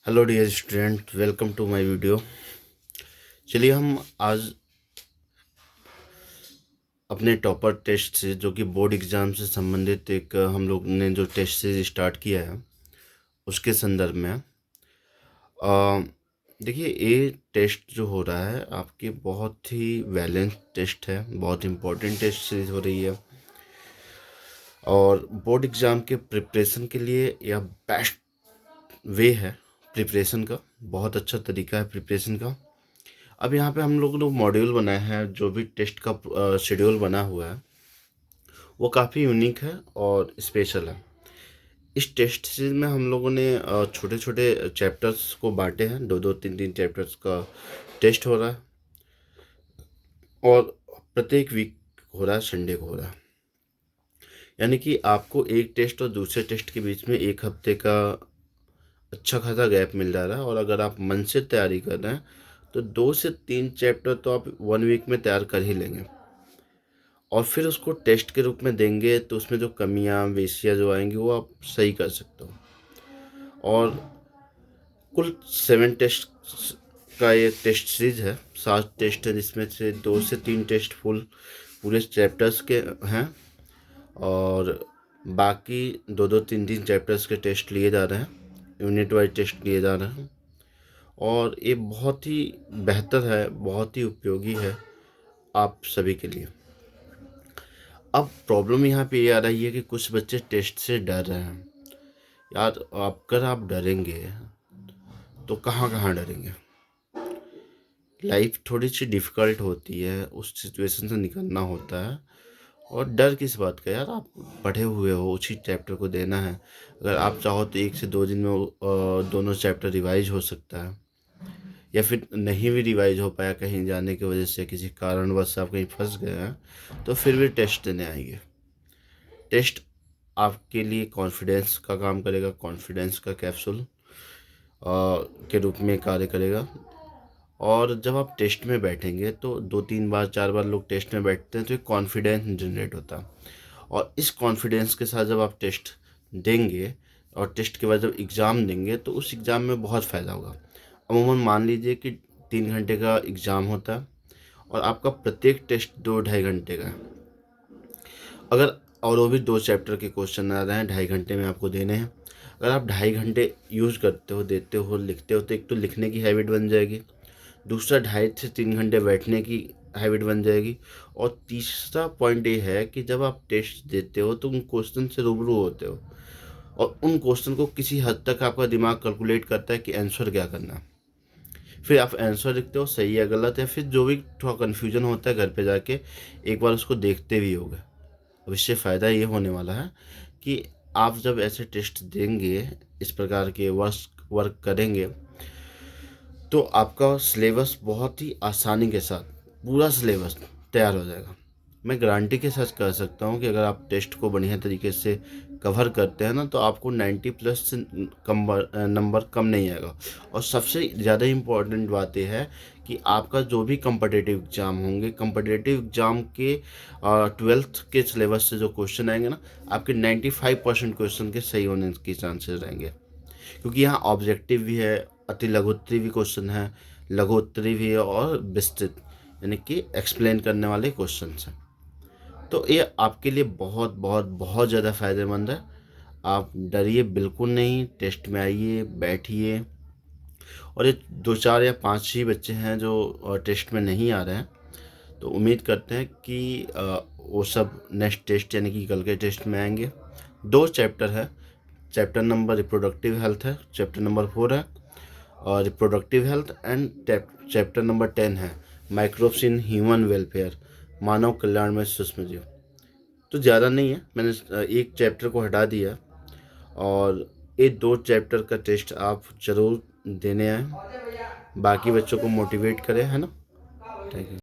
Hello dear student, welcome to my video. चलिए हम आज अपने टॉपर टेस्ट से, जो कि बोर्ड एग्ज़ाम से संबंधित एक हम लोग ने जो टेस्ट सीरीज स्टार्ट किया है उसके संदर्भ में अ, देखिए, ये टेस्ट जो हो रहा है आपके बहुत ही वैलेंस टेस्ट है, बहुत इम्पोर्टेंट टेस्ट सीरीज हो रही है और बोर्ड एग्ज़ाम के प्रिपरेशन के लिए यह बेस्ट वे है। प्रिपरेशन का बहुत अच्छा तरीका है प्रिपरेशन का। अब यहाँ पे हम लोग मॉड्यूल बनाए हैं, जो भी टेस्ट का शेड्यूल बना हुआ है वो काफ़ी यूनिक है और स्पेशल है। इस टेस्ट सीरीज में हम लोगों ने छोटे छोटे चैप्टर्स को बांटे हैं, दो दो तीन तीन चैप्टर्स का टेस्ट हो रहा है और प्रत्येक वीक हो रहा है, संडे को हो रहा है। यानी कि आपको एक टेस्ट और दूसरे टेस्ट के बीच में एक हफ्ते का अच्छा खासा गैप मिल जा रहा है और अगर आप मन से तैयारी कर रहे हैं तो 2 से 3 चैप्टर तो आप 1 वीक में तैयार कर ही लेंगे और फिर उसको टेस्ट के रूप में देंगे तो उसमें जो कमियां वेसियाँ जो आएंगी वो आप सही कर सकते हो। और कुल 7 टेस्ट का ये टेस्ट सीरीज है, 7 टेस्ट है जिसमें से 2 से 3 टेस्ट पूरे चैप्टर्स के हैं और बाकी दो दो तीन तीन चैप्टर्स के टेस्ट लिए जा रहे हैं, यूनिट वाइज टेस्ट लिए जा रहे हैं और ये बहुत ही बेहतर है, बहुत ही उपयोगी है आप सभी के लिए। अब प्रॉब्लम यहाँ पे ये आ रही है कि कुछ बच्चे टेस्ट से डर रहे हैं। यार, अगर आप डरेंगे तो कहाँ कहाँ डरेंगे। लाइफ थोड़ी सी डिफ़िकल्ट होती है, उस सिचुएशन से निकलना होता है और डर किस बात का। यार, आप पढ़े हुए हो, उसी चैप्टर को देना है। अगर आप चाहो तो 1 से 2 दिन में दोनों चैप्टर रिवाइज हो सकता है या फिर नहीं भी रिवाइज हो पाया, कहीं जाने की वजह से किसी कारणवश आप कहीं फंस गए हैं तो फिर भी टेस्ट देने आएंगे। टेस्ट आपके लिए कॉन्फिडेंस का काम करेगा, कॉन्फिडेंस का कैप्सूल के रूप में कार्य करेगा। और जब आप टेस्ट में बैठेंगे तो 2 3 बार 4 बार लोग टेस्ट में बैठते हैं तो एक कॉन्फिडेंस जनरेट होता है और इस कॉन्फिडेंस के साथ जब आप टेस्ट देंगे और टेस्ट के बाद जब एग्ज़ाम देंगे तो उस एग्ज़ाम में बहुत फ़ायदा होगा। अमूमन मान लीजिए कि 3 घंटे का एग्ज़ाम होता है और आपका प्रत्येक टेस्ट 2 ढाई घंटे का है। अगर और वो भी 2 चैप्टर के क्वेश्चन आ रहे हैं, 2.5 घंटे में आपको देने हैं। अगर आप 2.5 घंटे यूज़ करते हो, देते हो, लिखते हो तो एक तो लिखने की हैबिट बन जाएगी, दूसरा 2.5 से 3 घंटे बैठने की हैबिट बन जाएगी और तीसरा पॉइंट ये है कि जब आप टेस्ट देते हो तो उन क्वेश्चन से रूबरू होते हो और उन क्वेश्चन को किसी हद तक आपका दिमाग कैलकुलेट करता है कि आंसर क्या करना है। फिर आप आंसर लिखते हो, सही है गलत है, फिर जो भी थोड़ा कन्फ्यूजन होता है घर पे जाके एक बार उसको देखते भी होगे। अब इससे फ़ायदा ये होने वाला है कि आप जब ऐसे टेस्ट देंगे, इस प्रकार के वर्क करेंगे तो आपका सिलेबस बहुत ही आसानी के साथ पूरा सिलेबस तैयार हो जाएगा। मैं गारंटी के साथ कह सकता हूँ कि अगर आप टेस्ट को बढ़िया तरीके से कवर करते हैं ना तो आपको 90+ से कम नंबर कम नहीं आएगा। और सबसे ज़्यादा इम्पोर्टेंट बात यह है कि आपका जो भी कम्पिटिटिव एग्ज़ाम होंगे, कम्पिटिटिव एग्ज़ाम के 12th के सिलेबस से जो क्वेश्चन आएंगे ना, आपके 95% क्वेश्चन के सही होने के चांसेस रहेंगे क्योंकि यहाँ ऑब्जेक्टिव भी है, अति लघुत्तरी भी क्वेश्चन है, लघुत्तरी भी है और विस्तृत यानी कि एक्सप्लेन करने वाले क्वेश्चन हैं। तो ये आपके लिए बहुत बहुत बहुत ज़्यादा फ़ायदेमंद है। आप डरिए बिल्कुल नहीं, टेस्ट में आइए, बैठिए। और ये 2 4 या 5 ही बच्चे हैं जो टेस्ट में नहीं आ रहे हैं, तो उम्मीद करते हैं कि वो सब नेक्स्ट टेस्ट यानी कि कल के टेस्ट में आएंगे। 2 चैप्टर है, चैप्टर नंबर रिप्रोडक्टिव हेल्थ है, चैप्टर नंबर 4 है और reproductive health and chapter number 10 है माइक्रोब्स इन ह्यूमन वेलफेयर, मानव कल्याण में सूक्ष्म जीव। तो ज़्यादा नहीं है, मैंने एक चैप्टर को हटा दिया और ये 2 चैप्टर का टेस्ट आप ज़रूर देने आए, बाकी बच्चों को मोटिवेट करें, है ना। Thank you.